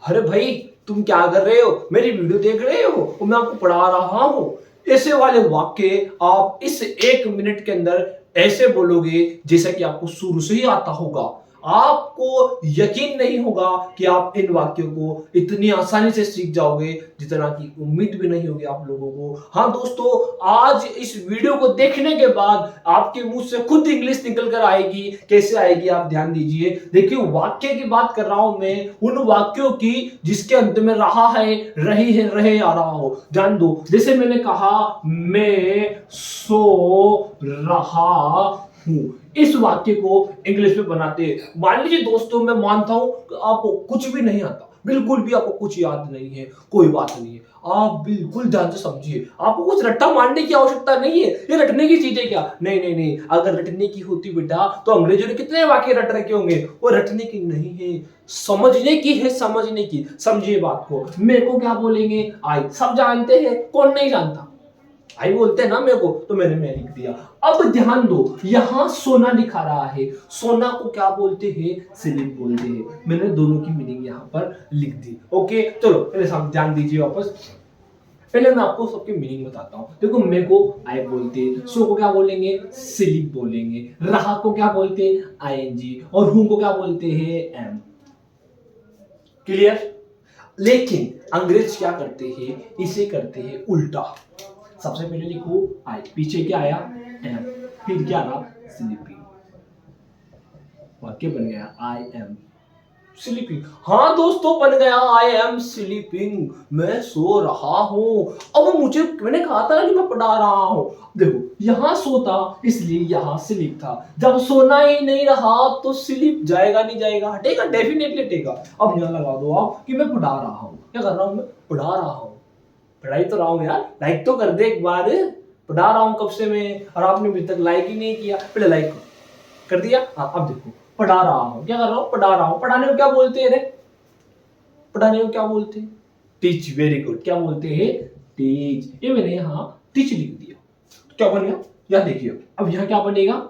अरे भाई, तुम क्या कर रहे हो? मेरी वीडियो देख रहे हो और मैं आपको पढ़ा रहा हूं। ऐसे वाले वाक्य आप इस 1 मिनट के अंदर ऐसे बोलोगे जैसा कि आपको शुरू से ही आता होगा। आपको यकीन नहीं होगा कि आप इन वाक्यों को इतनी आसानी से सीख जाओगे, जितना कि उम्मीद भी नहीं होगी आप लोगों को। हाँ दोस्तों, आज इस वीडियो को देखने के बाद आपके मुंह से खुद इंग्लिश निकल कर आएगी। कैसे आएगी आप ध्यान दीजिए। देखिए, वाक्य की बात कर रहा हूं मैं, उन वाक्यों की जिसके अंत में रहा है, रही है, रहे आ रहा हो। जान दो, जैसे मैंने कहा मैं सो रहा हूं। इस वाक्य को इंग्लिश में बनाते हैं। मान लीजिए दोस्तों, मैं मानता हूं कि आपको कुछ भी नहीं आता, बिल्कुल भी आपको कुछ याद नहीं है, कोई बात नहीं है। आप बिल्कुल ध्यान से समझिए, आपको कुछ रट्टा मारने की आवश्यकता नहीं है। ये रटने की चीज है क्या? नहीं नहीं नहीं, अगर रटने की होती बेटा तो अंग्रेजों ने कितने वाक्य रट रखे होंगे। वो रटने की नहीं है, समझने की है, समझने की। समझिए बात को। मेरे को क्या बोलेंगे? आई। सब जानते हैं, कौन नहीं जानता? आई बोलते हैं ना मेरे को, तो मैं लिख दिया। अब ध्यान दो, यहां सोना लिखा रहा है। सोना को क्या बोलते हैं? स्लीप बोलते हैं। मैंने दोनों की मीनिंग यहां पर लिख दी। ओके, चलो पहले सब ध्यान दीजिए वापस। पहले मैं आपको सबकी मीनिंग बताता हूं। देखो, मे को आई बोलते हैं, सो को क्या बोलेंगे? स्लीप बोलेंगे। रहा को क्या बोलते हैं? आईएनजी। और हूं को क्या बोलते हैं? एम। क्लियर? लेकिन अंग्रेज क्या करते हैं? इसे करते हैं उल्टा। सबसे पहले लिखो आई, पीछे क्या आया? एम, फिर क्या रहा? स्लीपिंग। वाक्य बन गया आई एम स्लीपिंग। हाँ दोस्तों, बन गया आई एम स्लीपिंग। मैं सो रहा हूं। अब मुझे, मैंने कहा था ना कि मैं पढ़ा रहा हूं। देखो, यहां सोता इसलिए यहां स्लीप था। जब सोना ही नहीं रहा तो स्लीप जाएगा नहीं जाएगा? हटेगा, डेफिनेटली हटेगा। अब यहां लगा दो आप कि मैं पढ़ा रहा हूं। क्या कर रहा हूं? मैं पढ़ा रहा हूं। पढ़ाई तो रहा हूं यार, लाइक तो कर दे एक बार। पढ़ा रहा हूं कब से मैं, और आपने अभी तक लाइक ही नहीं किया। पहले लाइक कर दिया। हाँ, अब देखो, पढ़ा रहा हूं। क्या कर रहा हूं? पढ़ा रहा हूं। पढ़ाने को क्या बोलते हैं रे? पढ़ाने को क्या बोलते हैं? टीच। Very good. क्या बोलते हैं? टीच। ये मैंने यहां टीच लिख दिया, तो क्या बन गया? यहां देखिए, अब यहां क्या बनेगा?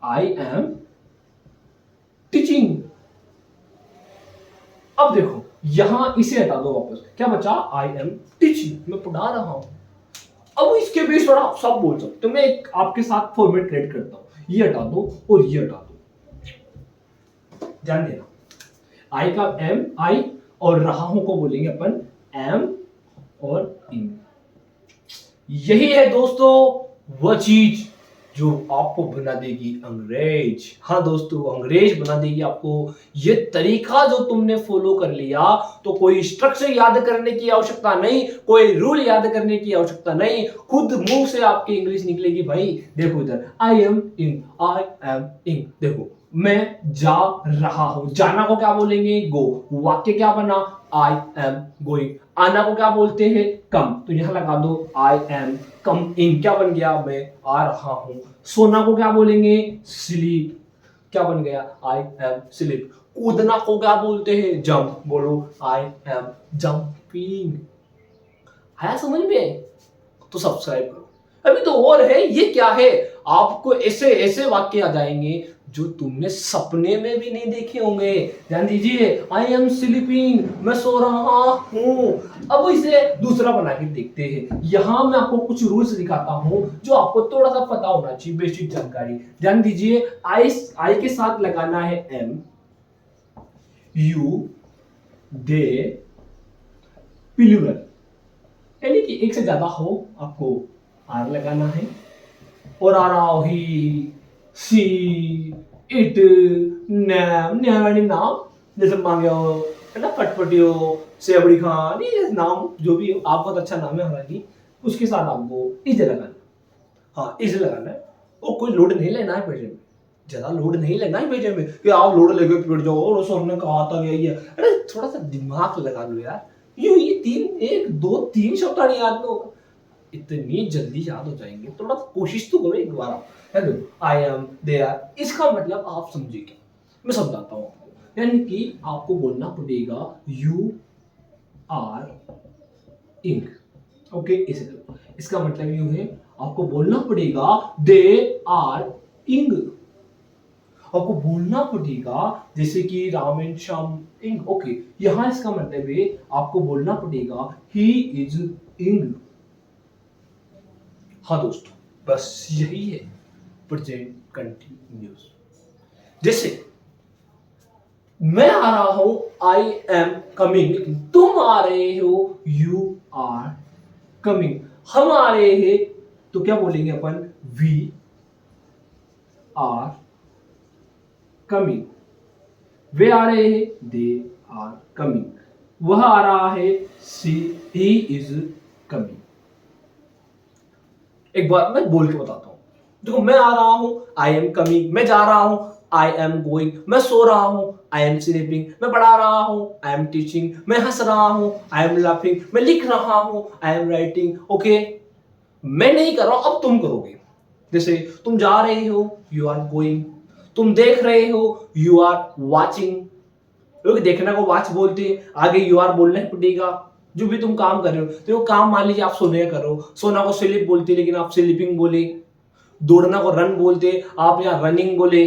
I am teaching. अब देखो, यहां इसे हटा दो वापस, क्या बचा? I am teaching. मैं पढ़ा रहा हूं। अब इसके बेस पर आप सब बोल सकते हो। मैं एक आपके साथ फॉर्मेट क्रिएट करता हूं। ये हटा दो और ये हटा दो। ध्यान देना, आई का एम आई, और रहा हूं को बोलेंगे अपन एम और इन। यही है दोस्तों वह चीज जो आपको बना देगी अंग्रेज। हाँ दोस्तों, अंग्रेज बना देगी आपको। ये तरीका जो तुमने फॉलो कर लिया, तो कोई स्ट्रक्चर याद करने की आवश्यकता नहीं, कोई रूल याद करने की आवश्यकता नहीं, खुद मुंह से आपकी इंग्लिश निकलेगी। भाई देखो इधर, I am in, I am इन। देखो, मैं जा रहा हूं। जाना को क्या बोलेंगे? गो। वाक्य क्या बना? आई एम गोइंग। आना को क्या बोलते हैं? कम। तो यहां लगा दो आई एम कम इन। क्या बन गया? मैं आ रहा हूं। सोना को क्या बोलेंगे? स्लीप। क्या बन गया? I am sleep. कूदना को क्या बोलते हैं? जंप। बोलो आई एम जंपिंग। आया समझ में? तो सब्सक्राइब करो। अभी तो और है, ये क्या है? आपको ऐसे ऐसे वाक्य आ जाएंगे जो तुमने सपने में भी नहीं देखे होंगे। ध्यान दीजिए, आई एम स्लीपिंग, मैं सो रहा हूं। अब इसे दूसरा बना के देखते हैं। यहां मैं आपको कुछ रूल्स दिखाता हूं जो आपको थोड़ा सा पता होना चाहिए, बेसिक जानकारी। ध्यान दीजिए, आई आई के साथ लगाना है एम, यू, दे, प्लूरल, यानी कि एक से ज्यादा हो आपको आर लगाना है। और आ रहा ही, सी, इट, नैम, नैम नाम, जैसे मांगे हो, है ना, फटफटी हो, सेवड़ी खान, ये नाम जो भी हो, आप बहुत अच्छा नाम है हालांकि, उसके साथ आपको इज लगाना। हाँ, इज लगाना है। वो कोई लोड नहीं लेना है पेजे में, ज्यादा लोड नहीं लेना है पेजे में कि आप लोड लेके पिट जाओ और सर ने कहा था यही है। अरे थोड़ा सा दिमाग लगा लो यार। ये तीन, एक दो तीन शब्द नहीं याद में होगा, इतनी जल्दी याद हो जाएंगे। थोड़ा कोशिश तो करो एक बार। Hello, I am, they are, इसका मतलब आप समझे क्या? मैं समझाता हूँ आपको। यानी कि आपको बोलना पड़ेगा यू आर इंक। ओके, इसे लो। इसका मतलब यूं है, आपको बोलना पड़ेगा दे आर इंग। आपको बोलना पड़ेगा, जैसे कि राम एंड श्याम इंग, ओके, यहां इसका मतलब है आपको बोलना पड़ेगा ही इज इंग। हाँ दोस्तों, बस यही है प्रेजेंट कंटिन्यूस। जैसे मैं आ रहा हूं, आई एम कमिंग, तुम आ रहे हो, यू आर कमिंग, हम आ रहे हैं तो क्या बोलेंगे अपन, वी आर कमिंग, वे आ रहे हैं, दे आर कमिंग, वह आ रहा है, ही इज कमिंग। एक बार मैं बोल के बताता हूं, देखो मैं आ रहा हूं, आई एम कमिंग, मैं जा रहा हूं, आई एम गोइंग, मैं सो रहा हूं, आई एम स्लीपिंग, मैं पढ़ा रहा हूं, आई एम टीचिंग, मैं हंस रहा हूं, आई एम लाफिंग, मैं लिख रहा हूं, आई एम राइटिंग, ओके। मैं नहीं कर रहा हूं, अब तुम करोगे। जैसे तुम जा रहे हो, यू आर गोइंग, तुम देख रहे हो, यू आर वॉचिंग, क्योंकि देखना को वॉच बोलते हैं, आगे यू आर बोलना ही पड़ेगा। जो भी तुम काम कर रहे हो, तो वो काम मान लीजिए आप सोने का करो, सोना को स्लीप बोलते लेकिन आप स्लीपिंग बोले, दौड़ना को रन बोलते आप यहाँ रनिंग बोले,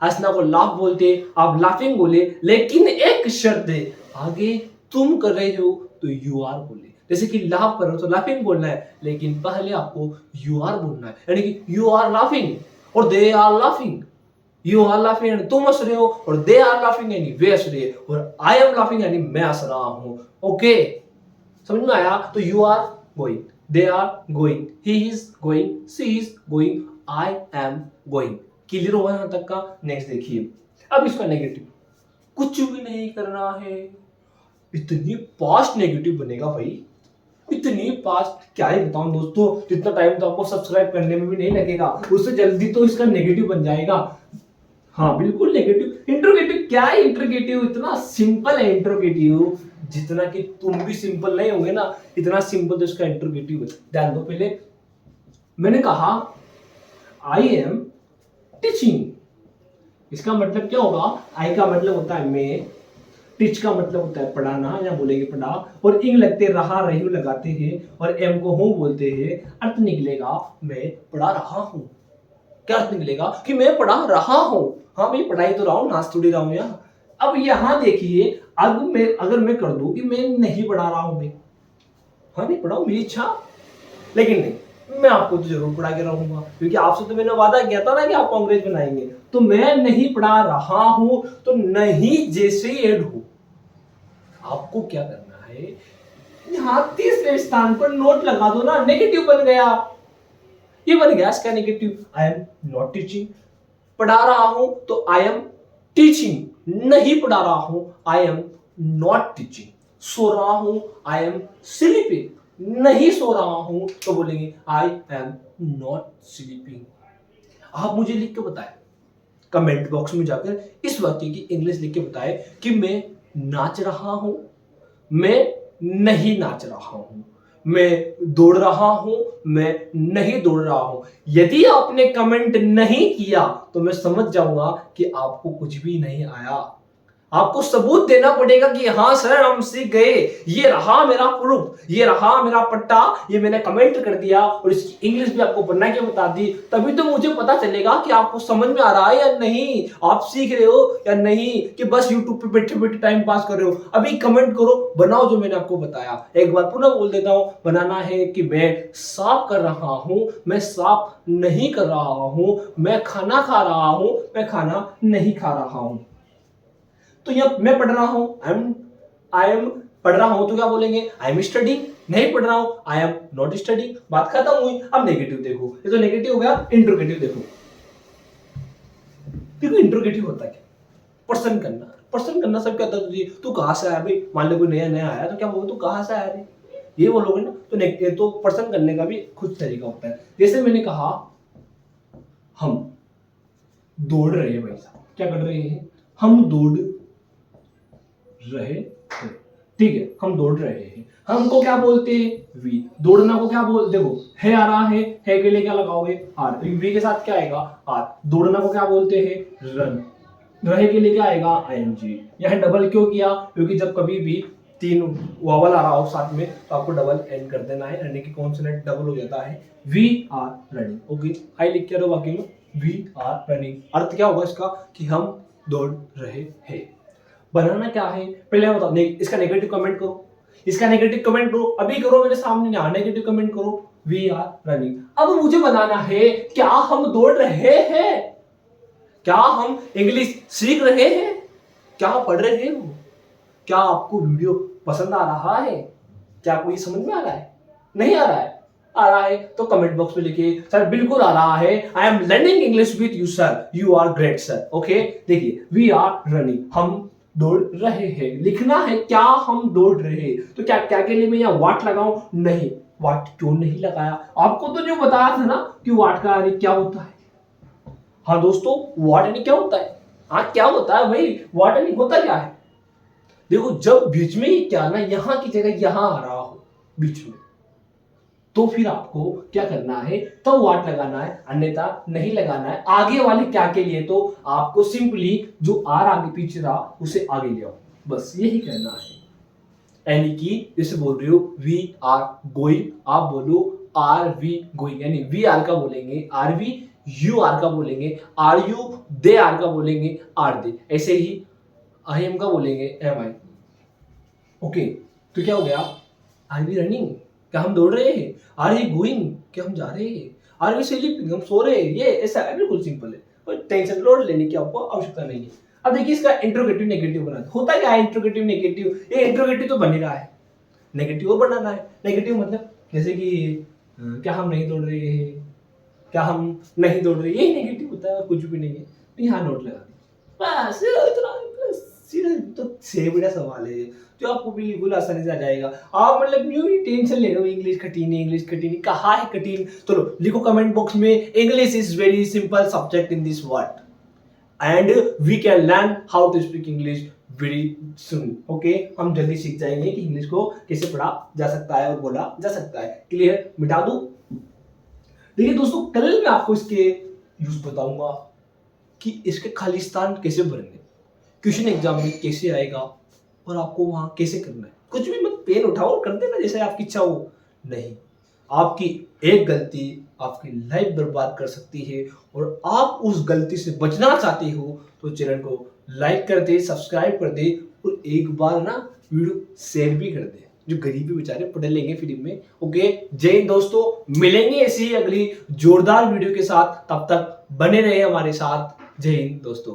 हंसना को लाफ बोलते आप लाफिंग बोले, लेकिन एक शर्त है, आगे तुम कर रहे हो तो यू आर बोले। जैसे कि लाफ कर रहे हो तो लाफिंग बोलना है, लेकिन पहले आपको यू आर बोलना है, यानी कि यू आर लाफिंग और they are laughing, you are laughing यानी तुम हंस रहे हो, और दे आर लाफिंग यानी वे हंस रहे हैं, और आई एम लाफिंग यानी मैं हंस रहा हूं, ओके। समझ में आया? तो you are going, they are going, he is going, she is going, I am going. Clear होगा यहां तक का? नेक्स्ट देखिए, अब इसका नेगेटिव, कुछ भी नहीं करना है, इतनी पास्ट नेगेटिव बनेगा भाई, इतनी पास्ट क्या ही बताऊं दोस्तों, जितना टाइम तो आपको सब्सक्राइब करने में भी नहीं लगेगा, उससे जल्दी तो इसका नेगेटिव बन जाएगा। हाँ बिल्कुल नेगेटिव। इंट्रोगेटिव क्या है? इंट्रोगेटिव इतना सिंपल है इंट्रोगेटिव, जितना कि तुम भी सिंपल नहीं होंगे ना, इतना सिंपल तो इसका इंट्रोगेटिव है। ध्यान दो, पहले मैंने कहा आई एम टीचिंग, इसका मतलब क्या होगा? आई का मतलब होता है मैं, टीच का मतलब होता है पढ़ाना, या बोलेंगे पढ़ा, और इंग लगते रहा रही लगाते हैं, और एम को हूं बोलते हैं, अर्थ निकलेगा मैं पढ़ा रहा हूं। क्या अर्थ निकलेगा? कि मैं पढ़ा रहा हूं। हाँ भाई पढ़ाई तो रहा हूं, नाच थोड़ी रहा हूं यहाँ। अब यहां देखिए, अगर मैं कर दूं कि मैं नहीं पढ़ा रहा हूं, मैं हाँ नहीं पढ़ाऊं, मेरी इच्छा, लेकिन नहीं, मैं आपको तो जरूर पढ़ा के रहूंगा, क्योंकि आपसे तो मैंने वादा किया था ना कि आप अंग्रेज बनाएंगे। तो मैं नहीं पढ़ा रहा हूं, तो नहीं जैसे ही ऐड हो, आपको क्या करना है, यहां तीसरे स्थान पर नोट लगा दो ना, नेगेटिव बन गया। ये बन गया इसका negative, I am not teaching. पढ़ा रहा हूं तो आई एम टीचिंग, नहीं पढ़ा रहा हूं आई एम नॉट टीचिंग। सो रहा हूं आई एम स्लीपिंग, नहीं सो रहा हूं तो बोलेंगे आई एम नॉट स्लीपिंग। आप मुझे लिख के बताएं कमेंट बॉक्स में जाकर, इस वाक्य की इंग्लिश लिख के बताएं कि मैं नाच रहा हूं, मैं नहीं नाच रहा हूं, मैं दौड़ रहा हूं, मैं नहीं दौड़ रहा हूं। यदि आपने कमेंट नहीं किया तो मैं समझ जाऊंगा कि आपको कुछ भी नहीं आया। आपको सबूत देना पड़ेगा कि हाँ सर हम सीख गए, ये रहा मेरा प्रूफ, ये रहा मेरा पट्टा, ये मैंने कमेंट कर दिया और इसकी इंग्लिश भी आपको बना के बता दी, तभी तो मुझे पता चलेगा कि आपको समझ में आ रहा है या नहीं, आप सीख रहे हो या नहीं, कि बस यूट्यूब पे बैठे बैठे टाइम पास कर रहे हो। अभी कमेंट करो, बनाओ जो मैंने आपको बताया। एक बार पुनः बोल देता हूं, बनाना है कि मैं साफ कर रहा हूं, मैं साफ नहीं कर रहा हूं, मैं खाना खा रहा हूं, मैं खाना नहीं खा रहा हूं। तो यह मैं पढ़ रहा हूं, आई एम पढ़ रहा हूं तो क्या बोलेंगे? I am studying. नहीं पढ़ रहा हूं, आई एम नॉट स्टडिंग। बात खत्म हुई। अब नेगेटिव देखो, ये तो नेगेटिव हो गया। इंट्रोगेटिव देखो, देखो इंट्रोगेटिव होता क्या? प्रश्न करना। प्रश्न करना सब क्या होता है? तू कहां से आया भाई? मान लो कोई नया नया आया तो क्या बोलोगे? तू कहां से आया रे, ये बोलोगे ना। तो प्रश्न करने का भी कुछ तरीका होता है। जैसे मैंने कहा हम दौड़ रहे हैं भाई साहब, क्या कर रहे हैं? हम दौड़ रहे हैं, ठीक है, हम दौड़ रहे हैं। हमको क्या बोलते हैं? वी। दौड़ना को क्या बोलते? देखो है आ रहा है के लिए क्या लगाओगे? आर। वी के साथ क्या आएगा? आर। दौड़ना को क्या बोलते हैं? रन। रहे के लिए क्या आएगा? आईएनजी। यह डबल क्यों किया? क्योंकि जब कभी भी तीन वावल आ रहा हो साथ में तो आपको डबल एंड कर देना है, यानी कि कॉन्सोनेंट डबल हो जाता है। We are running. Okay, I लिख के रहो बाकी में। We are running. अर्थ क्या होगा इसका कि हम दौड़ रहे हैं। बनाना क्या है पहले बताओ, इसका नेगेटिव कमेंट करो, इसका नेगेटिव कमेंट करो, अभी करो मेरे सामने ना, नेगेटिव कमेंट करो वी आर रनिंग। अब मुझे बनाना है क्या हम दौड़ रहे हैं, क्या हम इंग्लिश सीख रहे हैं, क्या पढ़ रहे हो, क्या आपको वीडियो पसंद आ रहा है, क्या आपको ये समझ में आ रहा है, नहीं आ रहा है, आ रहा है तो कमेंट बॉक्स में लिखिए सर बिल्कुल आ रहा है, I am learning English with you sir, you are great sir. Okay देखिए वी आर रनिंग, हम दौड़ रहे हैं, लिखना है क्या हम दौड़ रहे हैं। तो क्या क्या के लिए मैं यहाँ वाट लगाऊं, नहीं वाट क्यों नहीं लगाया, आपको तो जो बताया था ना कि वाट का यानी क्या होता है। हाँ दोस्तों वाट यानी क्या होता है, हाँ क्या होता है भाई, वाट यानी होता क्या है। देखो जब बीच में ही क्या ना यहाँ की जगह यहाँ आ रहा हो बीच में, तो फिर आपको क्या करना है, तो वाट लगाना है, अन्यथा नहीं लगाना है। आगे वाले क्या के लिए तो आपको सिंपली जो आर आगे पीछे रहा उसे आगे ले आओ, बस यही करना है। यानी कि जैसे बोल रहे हो वी आर गोइंग, आप बोलो आर वी गोइंग, यानी वी आर का बोलेंगे आर वी, यू आर का बोलेंगे आर यू, दे आर का बोलेंगे आर दे, ऐसे ही आई एम का बोलेंगे एम आई। ओके तो क्या हो गया, आर वी रनिंग क्या हम दौड़ रहे हैं, आर वी गोइंग क्या हम जा रहे हैं, आर वी स्लीपिंग हम सो रहे हैं। ये ऐसा है, बिल्कुल सिंपल है, कोई टेंशन लोड लेने की आपको आवश्यकता नहीं है। अब देखिए इसका इंट्रोगेटिव नेगेटिव बनाना होता क्या है, इंट्रोगेटिव नेगेटिव, ये इंट्रोगेटिव तो बन ही रहा है, नेगेटिव और बनाना है। नेगेटिव मतलब जैसे कि क्या हम नहीं दौड़ रहे हैं, क्या हम नहीं दौड़ रहे, यही नेगेटिव होता है और कुछ भी नहीं है। तो यहाँ नोट लगा दी बस, इतना सीधा तो सेबड़ा सवाल है जो आपको बिल्कुल आसानी से आ जाएगा। आप मतलब न्यू ही टेंशन ले रहे हो, इंग्लिश कठिन, इंग्लिश कठिन, कहाँ है कठिन। चलो लिखो कमेंट बॉक्स में, English is very simple subject in this world and we can learn how to speak English very soon. Okay हम जल्दी सीख जाएंगे कि इंग्लिश को कैसे पढ़ा जा सकता है और बोला जा सकता है। क्लियर, मिटा दूं। देखिए दोस्तों कल मैं आपको इसके यूज बताऊंगा कि इसके खालिस्तान कैसे भरने, क्वेश्चन एग्जाम में कैसे आएगा और आपको वहां कैसे करना है। कुछ भी मत पेन उठाओ और कर देना जैसे आपकी इच्छा हो, नहीं आपकी एक गलती आपकी लाइफ बर्बाद कर सकती है। और आप उस गलती से बचना चाहते हो तो चैनल को लाइक कर दे, सब्सक्राइब कर दे और एक बार ना वीडियो शेयर भी कर दे, जो गरीब बेचारे पढ़ लेंगे फ्री में। ओके जय हिंद दोस्तों, मिलेंगे ऐसी अगली जोरदार वीडियो के साथ, तब तक बने रहे हमारे साथ। जय हिंद दोस्तों।